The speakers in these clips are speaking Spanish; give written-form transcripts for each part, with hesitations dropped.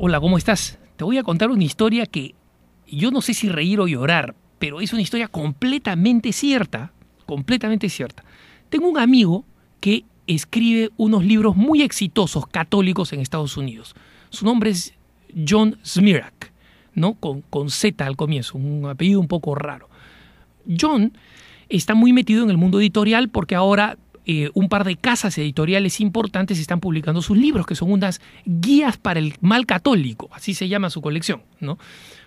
Hola, ¿cómo estás? Te voy a contar una historia que yo no sé si reír o llorar, pero es una historia completamente cierta, completamente cierta. Tengo un amigo que escribe unos libros muy exitosos católicos en Estados Unidos. Su nombre es John Smirak, ¿no? Con Z al comienzo, un apellido un poco raro. John está muy metido en el mundo editorial porque ahora un par de casas editoriales importantes están publicando sus libros, que son unas guías para el mal católico, así se llama su colección, ¿no?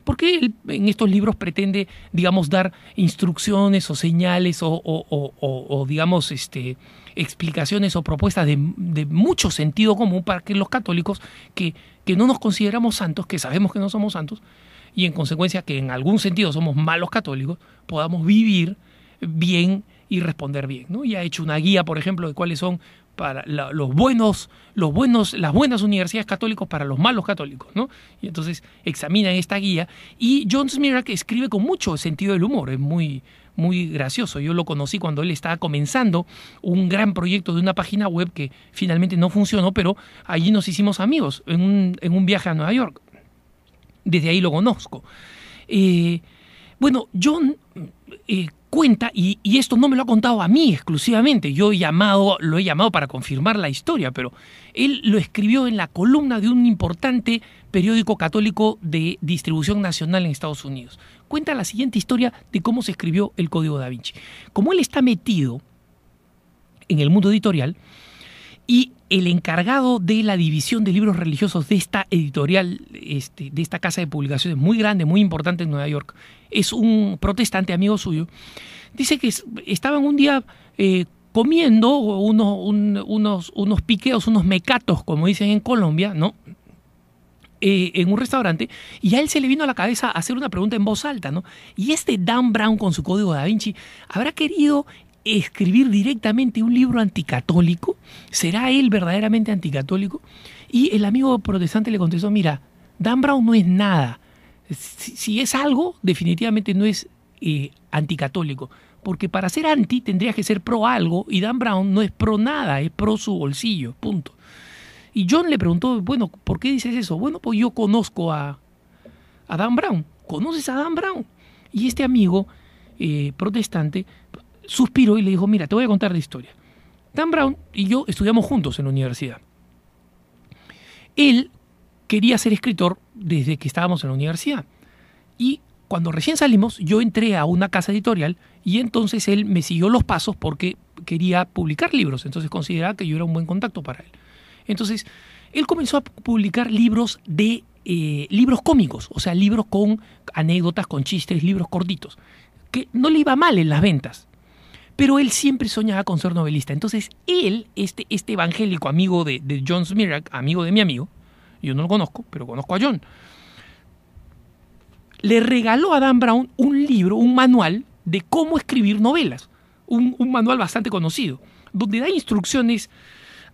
Porque él en estos libros pretende, digamos, dar instrucciones o señales o digamos, explicaciones o propuestas de mucho sentido común para que los católicos que no nos consideramos santos, que sabemos que no somos santos, y en consecuencia que en algún sentido somos malos católicos, podamos vivir bien y responder bien, ¿no? Y ha hecho una guía, por ejemplo, de cuáles son para las buenas universidades católicas para los malos católicos, ¿no? Y entonces examinan esta guía y John Smirak escribe con mucho sentido del humor, es muy gracioso. Yo lo conocí cuando él estaba comenzando un gran proyecto de una página web que finalmente no funcionó, pero allí nos hicimos amigos en un viaje a Nueva York. Desde ahí lo conozco. Bueno, John cuenta, y esto no me lo ha contado a mí exclusivamente, lo he llamado para confirmar la historia, pero él lo escribió en la columna de un importante periódico católico de distribución nacional en Estados Unidos. Cuenta la siguiente historia de cómo se escribió el Código Da Vinci. Como él está metido en el mundo editorial, y el encargado de la división de libros religiosos de esta editorial, de esta casa de publicaciones muy grande, muy importante en Nueva York, es un protestante amigo suyo, dice que estaban un día comiendo unos piqueos, unos mecatos, como dicen en Colombia, ¿no? En un restaurante, y a él se le vino a la cabeza hacer una pregunta en voz alta, ¿no? Y Dan Brown, con su Código Da Vinci, ¿habrá querido escribir directamente un libro anticatólico? ¿Será él verdaderamente anticatólico? Y el amigo protestante le contestó: mira, Dan Brown no es nada. Si es algo, definitivamente no es anticatólico, porque para ser anti tendrías que ser pro algo, y Dan Brown no es pro nada, es pro su bolsillo, punto. Y John le preguntó: bueno, ¿por qué dices eso? Bueno, pues yo conozco a Dan Brown. ¿Conoces a Dan Brown? Y este amigo protestante suspiró y le dijo: mira, te voy a contar la historia. Dan Brown y yo estudiamos juntos en la universidad. Él quería ser escritor desde que estábamos en la universidad. Y cuando recién salimos, yo entré a una casa editorial y entonces él me siguió los pasos porque quería publicar libros. Entonces consideraba que yo era un buen contacto para él. Entonces, él comenzó a publicar libros libros cómicos, o sea, libros con anécdotas, con chistes, libros cortitos, que no le iba mal en las ventas. Pero él siempre soñaba con ser novelista. Entonces él, este evangélico amigo de John Smirak, amigo de mi amigo, yo no lo conozco, pero conozco a John, le regaló a Dan Brown un libro, un manual de cómo escribir novelas. Un manual bastante conocido, donde da instrucciones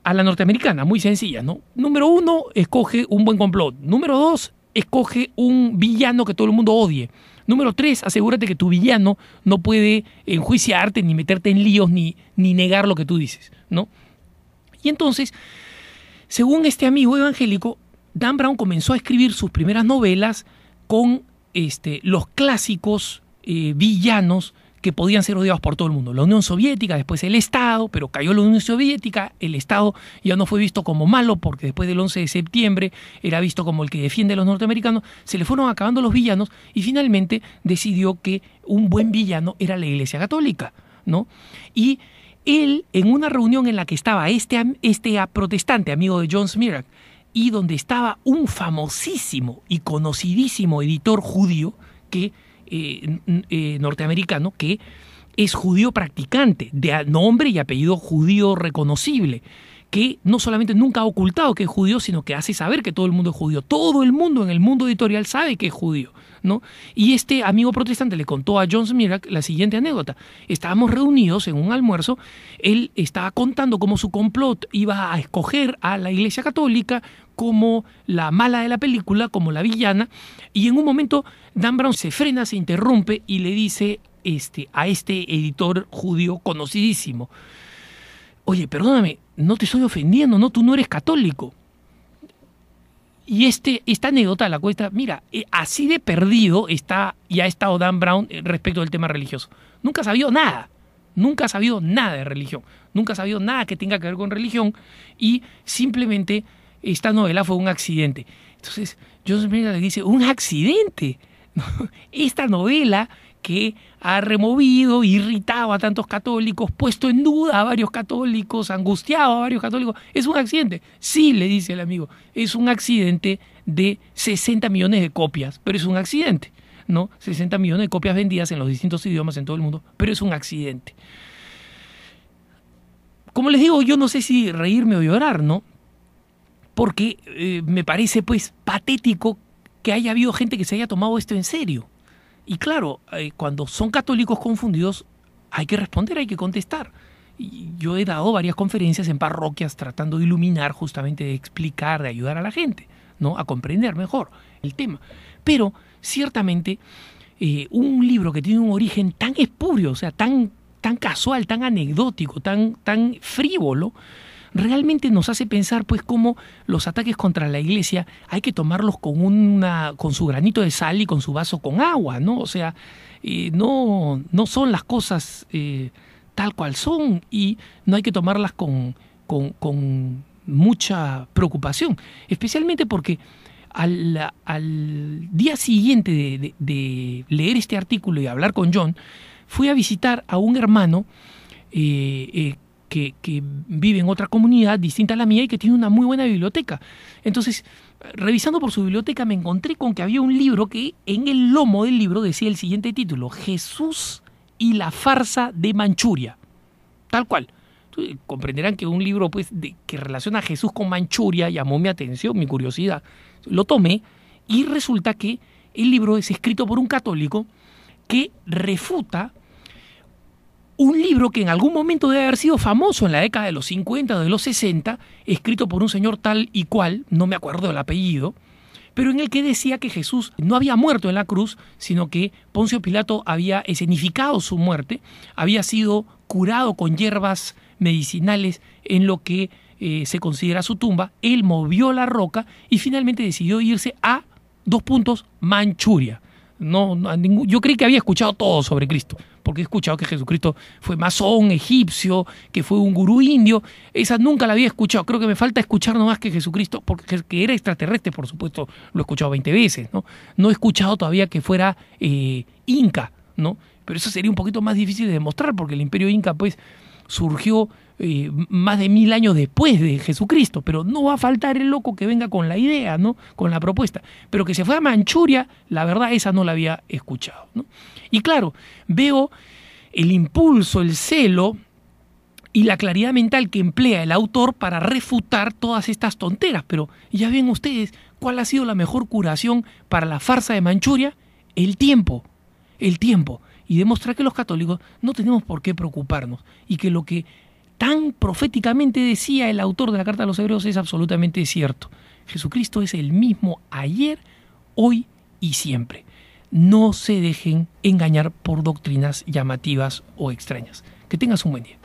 a la norteamericana, muy sencillas, ¿no? Número 1, escoge un buen complot. Número 2, escoge un villano que todo el mundo odie. Número 3, asegúrate que tu villano no puede enjuiciarte, ni meterte en líos, ni negar lo que tú dices, ¿no? Y entonces, según este amigo evangélico, Dan Brown comenzó a escribir sus primeras novelas con los clásicos villanos que podían ser odiados por todo el mundo. La Unión Soviética, después el Estado, pero cayó la Unión Soviética, el Estado ya no fue visto como malo porque después del 11 de septiembre era visto como el que defiende a los norteamericanos, se le fueron acabando los villanos y finalmente decidió que un buen villano era la Iglesia Católica, ¿no? Y él, en una reunión en la que estaba este protestante amigo de John Smirak y donde estaba un famosísimo y conocidísimo editor judío que norteamericano, que es judío practicante, de nombre y apellido judío reconocible, que no solamente nunca ha ocultado que es judío, sino que hace saber que todo el mundo es judío. Todo el mundo en el mundo editorial sabe que es judío, ¿no? Y este amigo protestante le contó a John Smirak la siguiente anécdota. Estábamos reunidos en un almuerzo, él estaba contando cómo su complot iba a escoger a la Iglesia Católica como la mala de la película, como la villana, y en un momento Dan Brown se frena, se interrumpe y le dice a este editor judío conocidísimo: oye, perdóname, no te estoy ofendiendo, ¿no? Tú no eres católico. Y esta anécdota la cuesta, mira, así de perdido y ha estado Dan Brown respecto del tema religioso. Nunca ha sabido nada. Nunca ha sabido nada de religión. Nunca ha sabido nada que tenga que ver con religión. Y simplemente esta novela fue un accidente. Entonces, Joseph Smith le dice, un accidente. Esta novela que ha removido, irritado a tantos católicos, puesto en duda a varios católicos, angustiado a varios católicos, ¿es un accidente? Sí, le dice el amigo, es un accidente de 60 millones de copias, pero es un accidente, ¿no? 60 millones de copias vendidas en los distintos idiomas en todo el mundo, pero es un accidente. Como les digo, yo no sé si reírme o llorar, ¿no? Porque me parece pues patético que haya habido gente que se haya tomado esto en serio. Y claro, cuando son católicos confundidos, hay que responder, hay que contestar. Y yo he dado varias conferencias en parroquias tratando de iluminar, justamente de explicar, de ayudar a la gente, ¿no? A comprender mejor el tema. Pero ciertamente un libro que tiene un origen tan espurio, o sea, tan casual, tan anecdótico, tan frívolo, realmente nos hace pensar pues cómo los ataques contra la iglesia hay que tomarlos con su granito de sal y con su vaso con agua, ¿no? O sea, no son las cosas tal cual son y no hay que tomarlas con mucha preocupación, especialmente porque al día siguiente de leer este artículo y hablar con John, fui a visitar a un hermano que vive en otra comunidad distinta a la mía y que tiene una muy buena biblioteca. Entonces, revisando por su biblioteca, me encontré con que había un libro que en el lomo del libro decía el siguiente título: Jesús y la farsa de Manchuria. Tal cual. Entonces, comprenderán que un libro pues, que relaciona a Jesús con Manchuria llamó mi atención, mi curiosidad. Lo tomé y resulta que el libro es escrito por un católico que refuta un libro que en algún momento debe haber sido famoso en la década de los 50 o de los 60, escrito por un señor tal y cual, no me acuerdo del apellido, pero en el que decía que Jesús no había muerto en la cruz, sino que Poncio Pilato había escenificado su muerte, había sido curado con hierbas medicinales en lo que se considera su tumba, él movió la roca y finalmente decidió irse a Manchuria. Yo creí que había escuchado todo sobre Cristo, porque he escuchado que Jesucristo fue masón, egipcio, que fue un gurú indio. Esa nunca la había escuchado. Creo que me falta escuchar nomás que Jesucristo, porque que era extraterrestre, por supuesto, lo he escuchado 20 veces, ¿no? No he escuchado todavía que fuera inca, ¿no? Pero eso sería un poquito más difícil de demostrar, porque el imperio inca, pues, surgió más de 1000 años después de Jesucristo, pero no va a faltar el loco que venga con la idea, ¿no? Con la propuesta, pero que se fue a Manchuria, la verdad esa no la había escuchado, ¿no? Y claro, veo el impulso, el celo y la claridad mental que emplea el autor para refutar todas estas tonteras, pero ya ven ustedes cuál ha sido la mejor curación para la farsa de Manchuria: el tiempo, y demostrar que los católicos no tenemos por qué preocuparnos y que lo que tan proféticamente decía el autor de la Carta a los Hebreos es absolutamente cierto. Jesucristo es el mismo ayer, hoy y siempre. No se dejen engañar por doctrinas llamativas o extrañas. Que tengas un buen día.